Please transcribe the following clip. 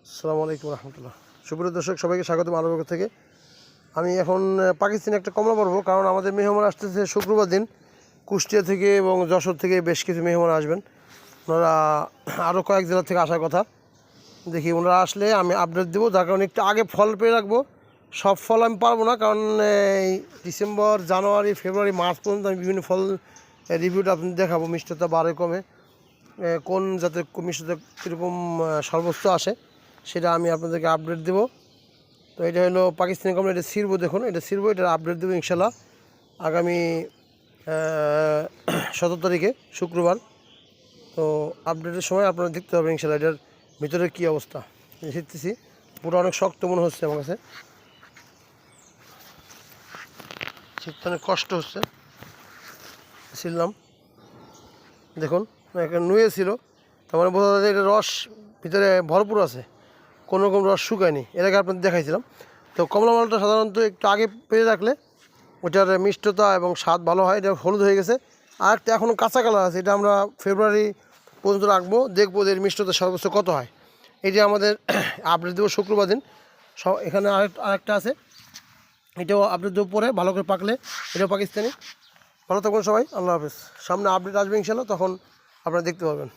আসসালামু আলাইকুম রহমতুল্লাহ। সুপ্রিয় দর্শক, সবাইকে স্বাগত আমার পক্ষ থেকে। আমি এখন পাকিস্তানে একটা কমলা পারবো, কারণ আমাদের মেহমান আসতেছে শুক্রবার দিন কুষ্টিয়া থেকে এবং যশোর থেকে বেশ কিছু মেহমান আসবেন। ওনারা আরও কয়েক জেলা থেকে আসার কথা। দেখি ওনারা আসলে আমি আপডেট দেবো, যার কারণে একটু আগে ফল পেয়ে রাখবো। সব ফল আমি পারবো না, কারণ এই ডিসেম্বর, জানুয়ারি, ফেব্রুয়ারি, মার্চ পর্যন্ত আমি বিভিন্ন ফল রিভিউটা আপনি দেখাবো। মিষ্টতা বাড়ে কমে, কোন জাতের মিষ্টতা কীরকম সর্বোচ্চ আসে সেটা আমি আপনাদেরকে আপডেট দেবো। তো এটা হলো পাকিস্তানি কমলা, এটা ছিড়বো, দেখুন এটা ছিড়বো, এটার আপডেট দেবো ইনশাল্লাহ আগামী 17 তারিখে শুক্রবার। তো আপডেটের সময় আপনারা দেখতে পাবেন ইনশাল্লাহ এটার ভিতরে কী অবস্থা। শিখতেছি, পুরো অনেক শক্ত মনে হচ্ছে আমার কাছে, শিখতে অনেক কষ্ট হচ্ছে। ছিললাম, দেখুন একটা নুয়ে ছিল, তার মানে বোঝা যায় এটা রস ভিতরে ভরপুর আছে, কোনো রকম রস শুকায়নি। এর আগে আপনাদের দেখাইছিলাম। তো কমলা মালটা সাধারণত একটু আগে পেয়ে রাখলে ওটার মিষ্টতা এবং স্বাদ ভালো হয়। এটা হলুদ হয়ে গেছে, আর একটা এখনও কাঁচা কালার আছে, এটা আমরা ফেব্রুয়ারি পর্যন্ত রাখবো, দেখবো এর মিষ্টতা সর্বোচ্চ কত হয়। এটা আমাদের আপডেট দেবো শুক্রবার দিন। এখানে আরেকটা আছে, এটাও আপডেট দেবো পরে, ভালো করে পাকলে। এটাও পাকিস্তানি। ভালো থাকবেন সবাই, আল্লাহ হাফেজ। সামনে আপডেট আসবে ইনশাল্লাহ, তখন আপনারা দেখতে পাবেন।